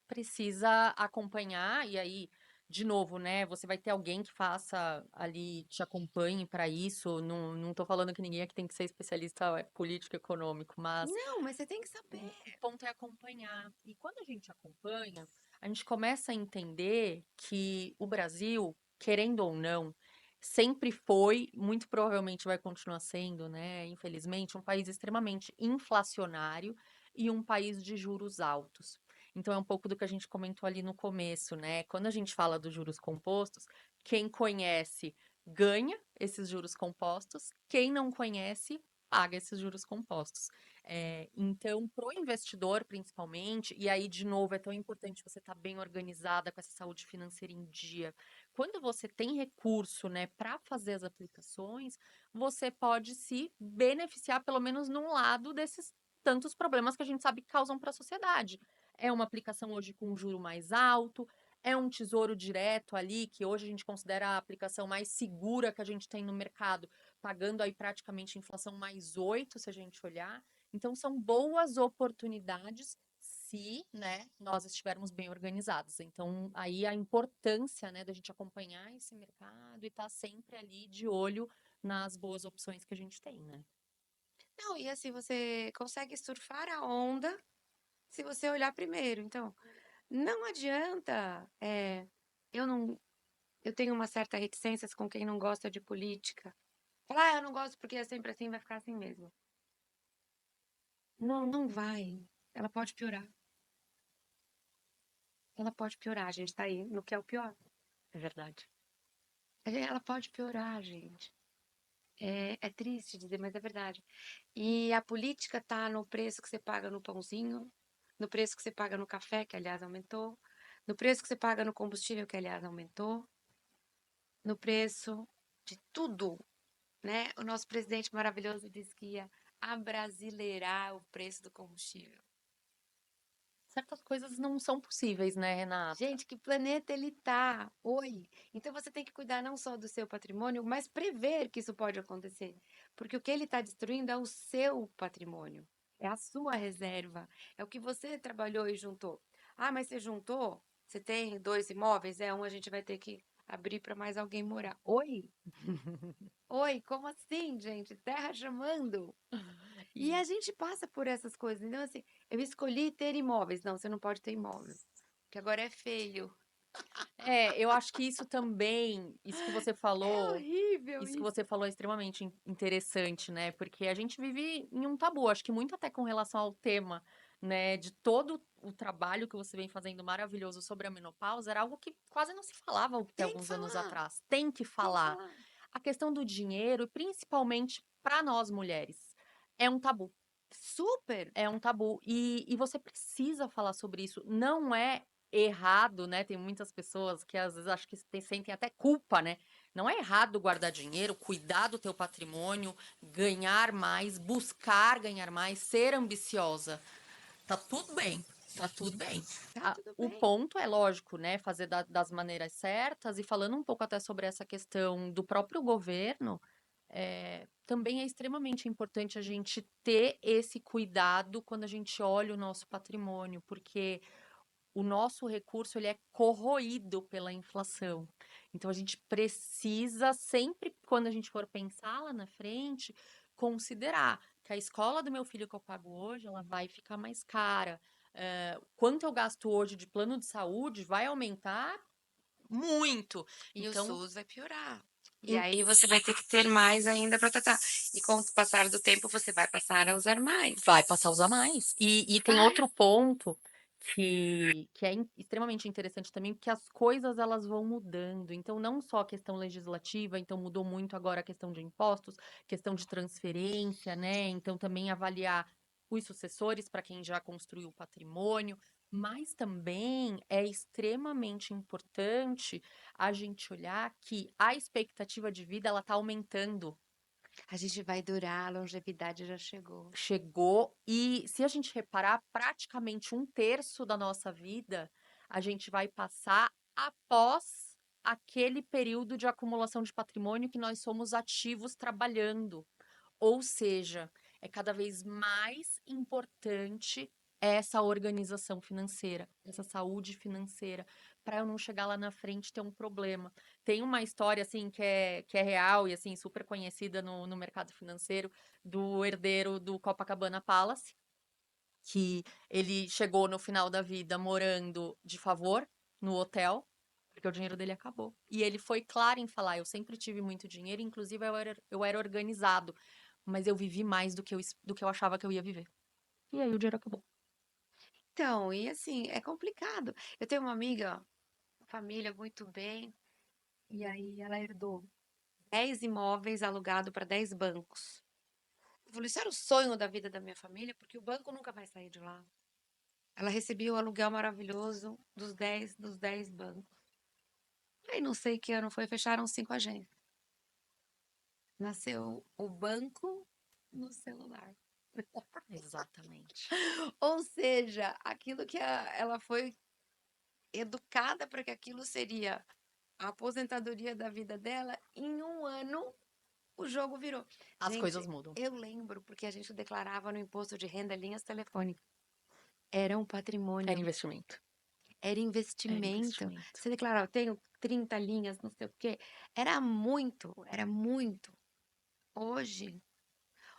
Speaker 2: precisa acompanhar, e aí, de novo, né? Você vai ter alguém que faça ali, te acompanhe para isso. Não, não tô falando que ninguém aqui tem que ser especialista político econômico, mas
Speaker 1: Não, mas você tem que
Speaker 2: o
Speaker 1: saber.
Speaker 2: ponto é acompanhar. E quando a gente acompanha, a gente começa a entender que o Brasil, querendo ou não, sempre foi, muito provavelmente vai continuar sendo, né? Infelizmente, um país extremamente inflacionário e um país de juros altos. Então, é um pouco do que a gente comentou ali no começo, né? Quando a gente fala dos juros compostos, quem conhece ganha esses juros compostos, quem não conhece paga esses juros compostos. Então, para o investidor, principalmente, e aí, de novo, é tão importante você estar bem organizada com essa saúde financeira em dia. Quando você tem recurso, né, para fazer as aplicações, você pode se beneficiar, pelo menos num lado desses tantos problemas que a gente sabe que causam para a sociedade. É uma aplicação hoje com um juro mais alto, é um tesouro direto ali, que hoje a gente considera a aplicação mais segura que a gente tem no mercado, pagando aí praticamente inflação mais 8, se a gente olhar. Então, são boas oportunidades se, né, nós estivermos bem organizados. Então, aí a importância, né, da gente acompanhar esse mercado e estar sempre ali de olho nas boas opções que a gente tem, né?
Speaker 1: Não, e assim, você consegue surfar a onda se você olhar primeiro. Então, não adianta. Eu não, eu tenho uma certa reticência com quem não gosta de política. Falar, eu não gosto porque é sempre assim, vai ficar assim mesmo. Não, não vai. Ela pode piorar. Ela pode piorar, a gente tá aí no que é o pior.
Speaker 2: É verdade.
Speaker 1: Ela pode piorar, gente. É triste dizer, mas é verdade. E a política tá no preço que você paga no pãozinho, no preço que você paga no café, que aliás aumentou, no preço que você paga no combustível, que aliás aumentou, no preço de tudo, né? O nosso presidente maravilhoso disse que ia abrasileirar o preço do combustível.
Speaker 2: Certas coisas não são possíveis, né, Renata?
Speaker 1: Gente, que planeta ele tá? Oi. Então você tem que cuidar não só do seu patrimônio, mas prever que isso pode acontecer. Porque o que ele está destruindo é o seu patrimônio, é a sua reserva, é o que você trabalhou e juntou. Ah, mas você juntou? Você tem 2 imóveis? Um a gente vai ter que abrir para mais alguém morar. Oi? Oi, como assim, gente? Terra chamando. E a gente passa por essas coisas. Então, assim, eu escolhi ter imóveis. Não, você não pode ter imóvel, que agora é feio.
Speaker 2: Eu acho que isso também,
Speaker 1: É horrível
Speaker 2: isso que
Speaker 1: isso.
Speaker 2: você falou é extremamente interessante, né? Porque a gente vive em um tabu, acho que muito até com relação ao tema, né? De todo o trabalho que você vem fazendo maravilhoso sobre a menopausa, era algo que quase não se falava até
Speaker 1: Tem que
Speaker 2: alguns anos
Speaker 1: falar,
Speaker 2: atrás. Tem que
Speaker 1: tem que
Speaker 2: falar.
Speaker 1: falar.
Speaker 2: A questão do dinheiro, e principalmente para nós mulheres, é um tabu.
Speaker 1: Super.
Speaker 2: É um tabu. E você precisa falar sobre isso. Não é errado, né? Tem muitas pessoas que às vezes acho que sentem até culpa, né? Não é errado guardar dinheiro, cuidar do teu patrimônio, ganhar mais, buscar ganhar mais, ser ambiciosa. Tá tudo bem, tá tudo bem.
Speaker 1: Tá tudo
Speaker 2: O
Speaker 1: bem.
Speaker 2: ponto é lógico, né? Fazer das maneiras certas e falando um pouco até sobre essa questão do próprio governo, também é extremamente importante a gente ter esse cuidado quando a gente olha o nosso patrimônio, porque o nosso recurso ele é corroído pela inflação. Então a gente precisa sempre, quando a gente for pensar lá na frente, considerar que a escola do meu filho que eu pago hoje, ela vai ficar mais cara. Quanto eu gasto hoje de plano de saúde vai aumentar muito.
Speaker 1: E o
Speaker 2: Então,
Speaker 1: SUS vai piorar. E aí você vai ter que ter mais ainda para tratar. E com o passar do tempo, você vai passar a usar mais.
Speaker 2: vai passar a usar mais. E tem
Speaker 1: Vai.
Speaker 2: outro ponto que é extremamente interessante também, porque as coisas elas vão mudando. Então, não só a questão legislativa, então mudou muito agora a questão de impostos, questão de transferência, né? Então, também avaliar os sucessores para quem já construiu o patrimônio, mas também é extremamente importante a gente olhar que a expectativa de vida ela está aumentando.
Speaker 1: A gente vai durar, a longevidade já chegou.
Speaker 2: Chegou e se a gente reparar, praticamente um terço da nossa vida a gente vai passar após aquele período de acumulação de patrimônio que nós somos ativos trabalhando. Ou seja, é cada vez mais importante essa organização financeira, essa saúde financeira, para eu não chegar lá na frente e ter um problema. Tem uma história assim que é real e assim super conhecida no mercado financeiro do herdeiro do Copacabana Palace, que ele chegou no final da vida morando de favor no hotel, porque o dinheiro dele acabou. E ele foi claro em falar: eu sempre tive muito dinheiro, inclusive eu era organizado, mas eu vivi mais do que eu achava que eu ia viver. E aí o dinheiro acabou.
Speaker 1: Então, e assim, é complicado. Eu tenho uma amiga, família muito bem, e aí ela herdou 10 imóveis alugados para 10 bancos. Eu falei, isso era o sonho da vida da minha família, porque o banco nunca vai sair de lá. Ela recebia o aluguel maravilhoso dos dez bancos. Aí não sei que ano foi, fecharam 5 agências. Nasceu o banco no celular.
Speaker 2: Exatamente.
Speaker 1: Ou seja, aquilo que ela foi educada para que aquilo seria a aposentadoria da vida dela, em um ano o jogo virou.
Speaker 2: As coisas
Speaker 1: Gente,
Speaker 2: mudam.
Speaker 1: eu lembro porque a gente declarava no imposto de renda linhas telefônicas. Era um
Speaker 2: Era
Speaker 1: patrimônio,
Speaker 2: investimento.
Speaker 1: era
Speaker 2: Era
Speaker 1: investimento.
Speaker 2: investimento.
Speaker 1: Você declarava, eu tenho 30 linhas, não sei o quê. Era muito, era muito. Hoje,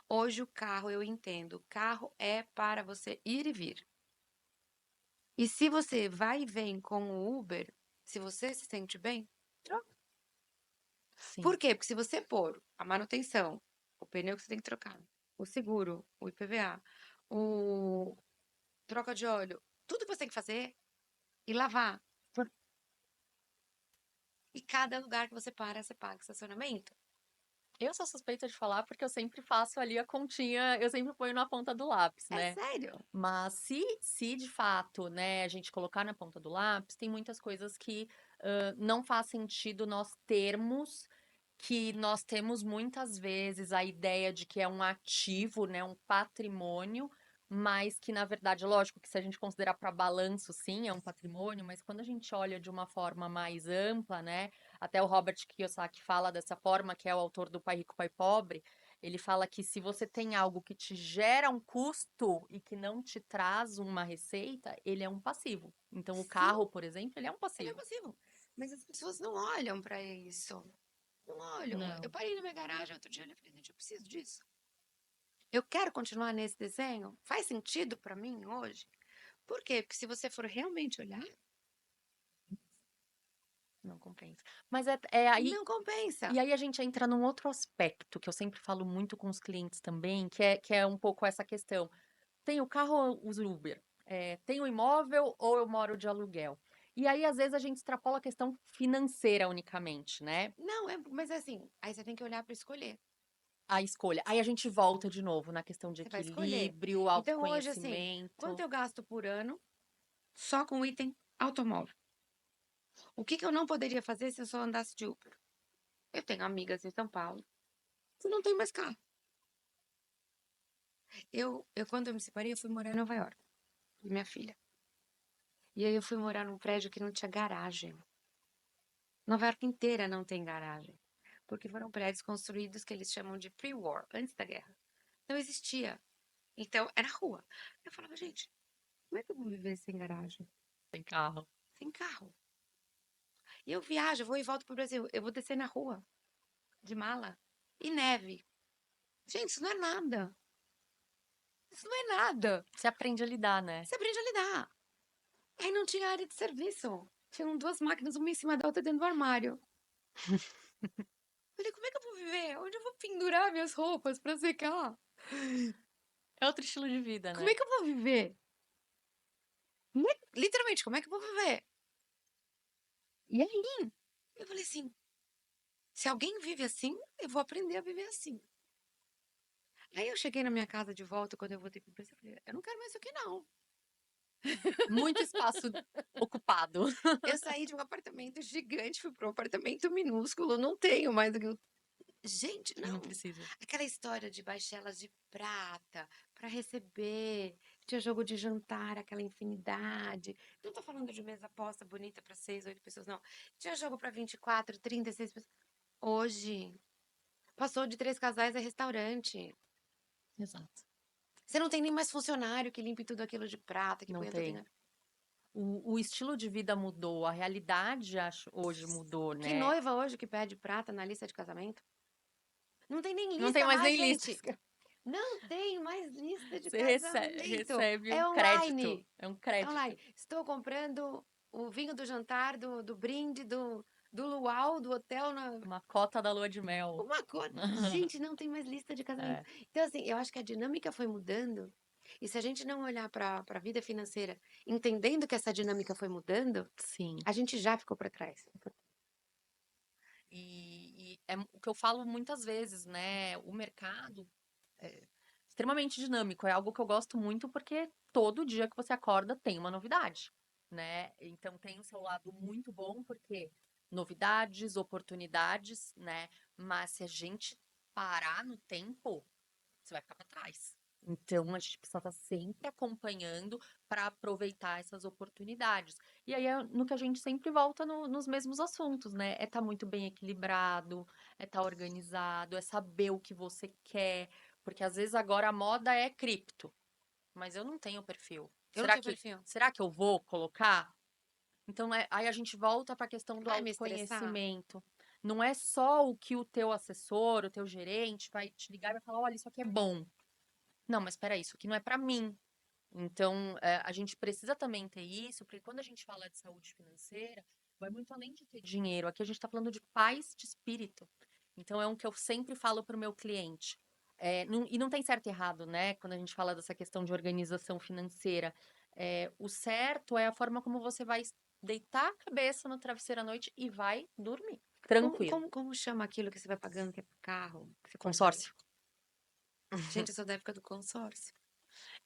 Speaker 1: hoje o carro, eu entendo, o carro é para você ir e vir. E se você vai e vem com o Uber, se você se sente bem, troca.
Speaker 2: Sim.
Speaker 1: Por quê? Porque se você pôr a manutenção, o pneu que você tem que trocar, o seguro, o IPVA, o troca de óleo, tudo que você tem que fazer e lavar. E cada lugar que você para, você paga estacionamento.
Speaker 2: Eu sou suspeita de falar porque eu sempre faço ali a continha, eu sempre ponho na ponta do lápis,
Speaker 1: É
Speaker 2: né?
Speaker 1: sério?
Speaker 2: Mas se de fato, né, a gente colocar na ponta do lápis, tem muitas coisas que não faz sentido nós termos, que nós temos muitas vezes a ideia de que é um ativo, né, um patrimônio, mas que na verdade, lógico que se a gente considerar para balanço, sim, é um patrimônio, mas quando a gente olha de uma forma mais ampla, né, até o Robert Kiyosaki fala dessa forma, que é o autor do Pai Rico, Pai Pobre, ele fala que se você tem algo que te gera um custo e que não te traz uma receita, ele é um passivo. Então, o
Speaker 1: Sim,
Speaker 2: carro, por exemplo, ele é um
Speaker 1: ele é
Speaker 2: passivo.
Speaker 1: possível. Mas as pessoas não olham pra isso. Não olham. Eu
Speaker 2: Não.
Speaker 1: parei na minha garagem outro dia e falei, gente, eu preciso disso. Eu quero continuar nesse desenho? Faz sentido pra mim hoje? Por quê? Porque se você for realmente olhar,
Speaker 2: Não compensa. Mas é aí.
Speaker 1: não compensa.
Speaker 2: E aí a gente entra num outro aspecto que eu sempre falo muito com os clientes também, que é um pouco essa questão. Tem o carro ou uso Uber? Tem o imóvel ou eu moro de aluguel? E aí, às vezes, a gente extrapola a questão financeira unicamente, né?
Speaker 1: Não, mas assim, aí você tem que olhar para escolher.
Speaker 2: A escolha. Aí a gente volta de novo na questão de
Speaker 1: Você vai escolher.
Speaker 2: equilíbrio,
Speaker 1: Então, hoje, assim, quanto
Speaker 2: autoconhecimento.
Speaker 1: eu gasto por ano só com item automóvel? O que eu não poderia fazer se eu só andasse de Uber? Eu tenho amigas em São Paulo que não tem mais carro. Quando eu me separei, eu fui morar em Nova York, com minha filha. E aí eu fui morar num prédio que não tinha garagem. Nova York inteira não tem garagem. Porque foram prédios construídos que eles chamam de pre-war, antes da guerra. Não existia. Então, era rua. Eu falava, gente, como é que eu vou viver sem garagem?
Speaker 2: Tem carro.
Speaker 1: Sem carro? E eu viajo, vou e volto pro Brasil. Eu vou descer na rua, de mala. E neve. Gente, isso não é nada. Isso não é nada.
Speaker 2: Você aprende a lidar, né?
Speaker 1: Você aprende a lidar. Aí não tinha área de serviço. Tinham duas máquinas, uma em cima da outra dentro do armário. Falei, como é que eu vou viver? Onde eu vou pendurar minhas roupas pra secar?
Speaker 2: É outro estilo de vida,
Speaker 1: Como
Speaker 2: né?
Speaker 1: é que eu vou viver? Literalmente, como é que eu vou viver? E aí, eu falei assim, se alguém vive assim, eu vou aprender a viver assim. Aí eu cheguei na minha casa de volta, quando eu voltei pro Brasil, eu falei, eu não quero mais isso aqui não.
Speaker 2: Muito espaço ocupado.
Speaker 1: Eu saí de um apartamento gigante, fui para um apartamento minúsculo, não tenho mais do que gente,
Speaker 2: Não
Speaker 1: não.
Speaker 2: precisa.
Speaker 1: Aquela história de baixelas de prata para receber, tinha jogo de jantar, aquela infinidade. Não tô falando de mesa posta bonita para 6, 8 pessoas, não. Tinha jogo para 24, 36 pessoas. Hoje, passou de 3 casais a restaurante.
Speaker 2: Exato.
Speaker 1: Você não tem nem mais funcionário que limpe tudo aquilo de prata, que
Speaker 2: Não
Speaker 1: ponha tudo
Speaker 2: tem.
Speaker 1: em...
Speaker 2: O estilo de vida mudou, a realidade, acho, hoje mudou,
Speaker 1: Que
Speaker 2: né?
Speaker 1: noiva hoje que pede prata na lista de casamento? Não tem nem
Speaker 2: Não tem
Speaker 1: lista
Speaker 2: mais
Speaker 1: mais,
Speaker 2: nem listas.
Speaker 1: gente. Não tem mais lista de
Speaker 2: Você
Speaker 1: casamento.
Speaker 2: recebe um
Speaker 1: É
Speaker 2: crédito.
Speaker 1: online.
Speaker 2: É um
Speaker 1: É online.
Speaker 2: crédito.
Speaker 1: Estou comprando o vinho do jantar, do brinde, do luau, do hotel na.
Speaker 2: Uma cota da lua de mel.
Speaker 1: Uma coisa. Gente, não tem mais lista de casamento.
Speaker 2: É,
Speaker 1: Então, assim, eu acho que a dinâmica foi mudando. E se a gente não olhar para a vida financeira, entendendo que essa dinâmica foi mudando,
Speaker 2: sim.
Speaker 1: a gente já ficou para trás.
Speaker 2: E é o que eu falo muitas vezes, né? O mercado é extremamente dinâmico. É algo que eu gosto muito porque todo dia que você acorda tem uma novidade, né? Então tem o seu lado muito bom porque novidades, oportunidades, né? Mas se a gente parar no tempo, você vai ficar para trás. Então, a gente precisa estar sempre acompanhando para aproveitar essas oportunidades. E aí é no que a gente sempre volta nos mesmos assuntos, né? É estar muito bem equilibrado, é estar organizado, é saber o que você quer. Porque às vezes agora a moda é cripto, mas eu não tenho perfil.
Speaker 1: Eu não
Speaker 2: Será
Speaker 1: tenho
Speaker 2: que,
Speaker 1: perfil.
Speaker 2: será que eu vou colocar? Então, aí a gente volta para a questão do
Speaker 1: Vai me estressar?
Speaker 2: autoconhecimento. Não é só o que o teu assessor, o teu gerente vai te ligar e vai falar, olha, isso aqui é bom. Não, mas espera, isso aqui não é para mim. Então, a gente precisa também ter isso, porque quando a gente fala de saúde financeira, vai muito além de ter dinheiro. Aqui a gente está falando de paz de espírito. Então, é um que eu sempre falo para o meu cliente. E não tem certo e errado, né? Quando a gente fala dessa questão de organização financeira. O certo é a forma como você vai deitar a cabeça no travesseiro à noite e vai dormir. tranquilo.
Speaker 1: Como chama aquilo que você vai pagando, que é carro? Que você
Speaker 2: Consórcio.
Speaker 1: Gente, eu sou da época do consórcio.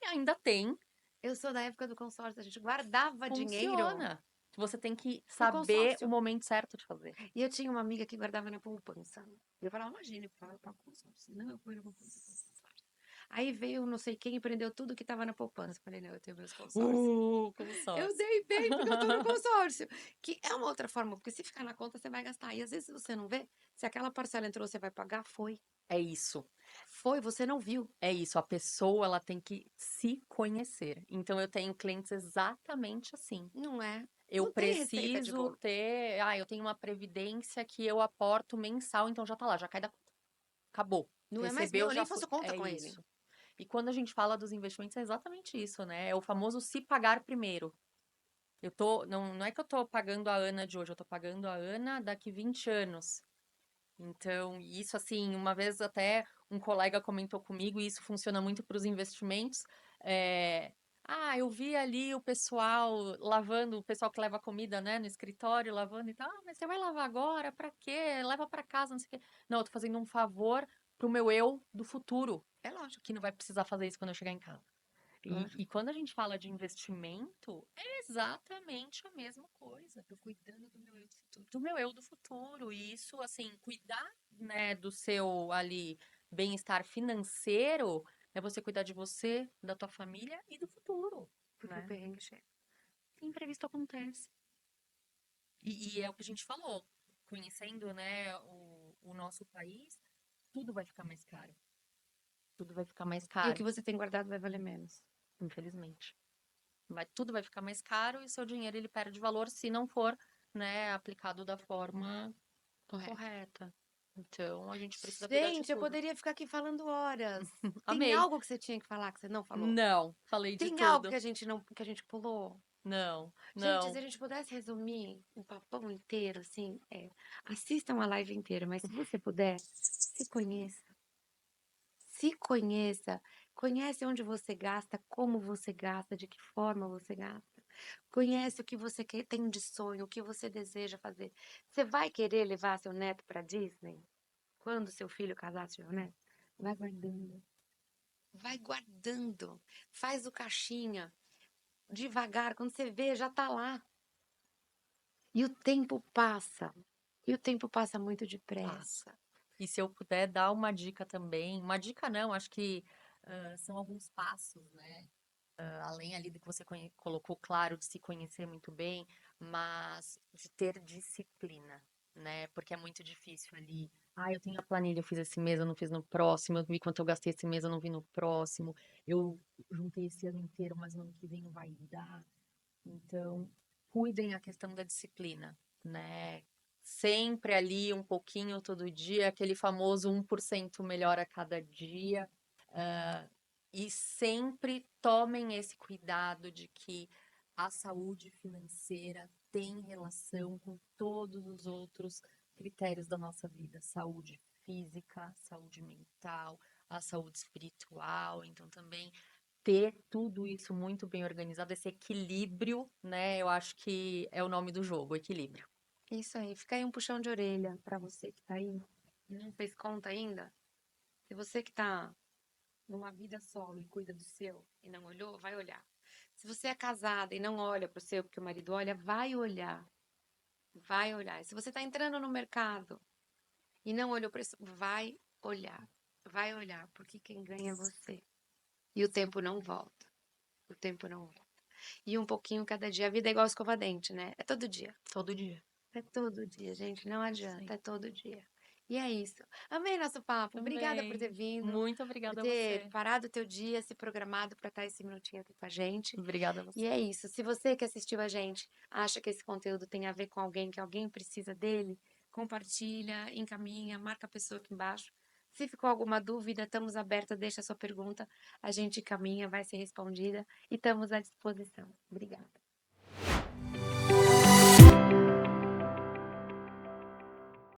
Speaker 2: E ainda tem,
Speaker 1: Eu sou da época do consórcio, a gente guardava dinheiro
Speaker 2: funciona. Você tem que
Speaker 1: no
Speaker 2: saber o
Speaker 1: consórcio.
Speaker 2: momento certo de fazer.
Speaker 1: E eu tinha uma amiga que guardava na poupança. Eu falava, imagina, eu pago consórcio. Não, eu ponho na poupança. Aí veio não sei quem e prendeu tudo que tava na poupança. Falei, não, eu tenho meus consórcios. Eu
Speaker 2: Consórcio.
Speaker 1: dei bem porque eu tô no consórcio. Que é uma outra forma, porque se ficar na conta, você vai gastar. E às vezes você não vê, se aquela parcela entrou, você vai pagar, foi.
Speaker 2: É isso.
Speaker 1: Foi, você não viu.
Speaker 2: É isso, a pessoa ela tem que se conhecer. Então eu tenho clientes exatamente assim.
Speaker 1: Não é?
Speaker 2: Eu
Speaker 1: Não tem receita de
Speaker 2: preciso
Speaker 1: bolo.
Speaker 2: ter, eu tenho uma previdência que eu aporto mensal, então já tá lá, já cai da conta. Acabou.
Speaker 1: Não é mais meu,
Speaker 2: Recebeu,
Speaker 1: eu
Speaker 2: já
Speaker 1: nem
Speaker 2: foi.
Speaker 1: faço conta
Speaker 2: É
Speaker 1: com ele.
Speaker 2: isso. E quando a gente fala dos investimentos, é exatamente isso, né? É o famoso se pagar primeiro. Não é que eu tô pagando a Ana de hoje, eu tô pagando a Ana daqui 20 anos. Então, isso assim, uma vez até um colega comentou comigo, e isso funciona muito para os investimentos. Eu vi ali o pessoal lavando, o pessoal que leva comida, né, no escritório, lavando e tal. Ah, mas você vai lavar agora? Pra quê? Leva para casa, não sei o quê. Não, eu tô fazendo um favor pro meu eu do futuro,
Speaker 1: É lógico.
Speaker 2: que não vai precisar fazer isso quando eu chegar em casa.
Speaker 1: Lógico.
Speaker 2: E quando a gente fala de investimento, é exatamente a mesma coisa.
Speaker 1: Tô cuidando do meu eu do futuro.
Speaker 2: Do meu eu do futuro. E isso, assim, cuidar, né, do seu ali bem-estar financeiro é você cuidar de você, da tua família e do futuro,
Speaker 1: Porque o
Speaker 2: né?
Speaker 1: perrengue chega.
Speaker 2: Imprevisto acontece. E é o que a gente falou, conhecendo, né, o nosso país, tudo vai ficar mais caro. Tudo vai ficar mais
Speaker 1: E o que
Speaker 2: caro,
Speaker 1: você tem guardado vai valer menos.
Speaker 2: infelizmente. Tudo vai ficar mais caro e seu dinheiro ele perde valor se não for, né, aplicado da forma
Speaker 1: Correto.
Speaker 2: correta. Então, a gente precisa cuidar de
Speaker 1: Gente, eu
Speaker 2: tudo.
Speaker 1: poderia ficar aqui falando horas. Tem
Speaker 2: Amei.
Speaker 1: algo que você tinha que falar que você não falou?
Speaker 2: Não, falei de
Speaker 1: Tem algo
Speaker 2: tudo.
Speaker 1: que a gente não, que a gente pulou?
Speaker 2: Não,
Speaker 1: Gente, se
Speaker 2: não.
Speaker 1: a gente pudesse resumir um papão inteiro, assim, assistam a live inteira, mas se você puder, se conheça. Se conheça. Conhece onde você gasta, como você gasta, de que forma você gasta. Conhece o que você tem de sonho, o que você deseja fazer. Você vai querer levar seu neto para Disney? Quando seu filho casar, se tiver neto? Vai guardando. Vai guardando. Faz o caixinha. Devagar, quando você vê, já tá lá. E o tempo passa. E o tempo passa muito
Speaker 2: Passa.
Speaker 1: depressa.
Speaker 2: E se eu puder dar uma dica também, uma dica não, acho que são alguns passos, né? Além ali do que você colocou, claro, de se conhecer muito bem, mas de ter disciplina, né? Porque é muito difícil ali. Eu tenho a planilha, eu fiz esse mês, eu não fiz no próximo, eu vi quanto eu gastei esse mês, eu não vi no próximo, eu juntei esse ano inteiro, mas no ano que vem não vai dar. Então, cuidem a questão da disciplina, né? Sempre ali um pouquinho todo dia, aquele famoso 1% melhor a cada dia. ah, e sempre tomem esse cuidado de que a saúde financeira tem relação com todos os outros critérios da nossa vida: saúde física, saúde mental, a saúde espiritual. Então, também ter tudo isso muito bem organizado, esse equilíbrio, né? Eu acho que é o nome do jogo, equilíbrio.
Speaker 1: Isso aí. Fica aí um puxão de orelha para você que tá aí e não fez conta ainda. Se você que tá numa vida solo e cuida do seu e não olhou, vai olhar. Se você é casada e não olha para o seu porque o marido olha, vai olhar. Vai olhar. E se você está entrando no mercado e não olhou para isso, vai olhar. Vai olhar, porque quem ganha é você. E o tempo não volta. O tempo não volta. E um pouquinho cada dia. A vida é igual escova-dente, né? É todo dia.
Speaker 2: Todo dia.
Speaker 1: É todo dia, gente. Não adianta.
Speaker 2: Sim.
Speaker 1: É todo dia. E é isso. Amei nosso papo. Obrigada por ter
Speaker 2: Também.
Speaker 1: vindo,
Speaker 2: Muito
Speaker 1: por
Speaker 2: obrigada a
Speaker 1: ter
Speaker 2: você.
Speaker 1: parado o teu dia, se programado para estar esse minutinho aqui com a gente.
Speaker 2: Obrigada a
Speaker 1: E
Speaker 2: você.
Speaker 1: é isso. Se você que assistiu a gente acha que esse conteúdo tem a ver com alguém, que alguém precisa dele, compartilha, encaminha, marca a pessoa aqui embaixo. Se ficou alguma dúvida, estamos abertos, deixa a sua pergunta, a gente encaminha, vai ser respondida e estamos à disposição. Obrigada.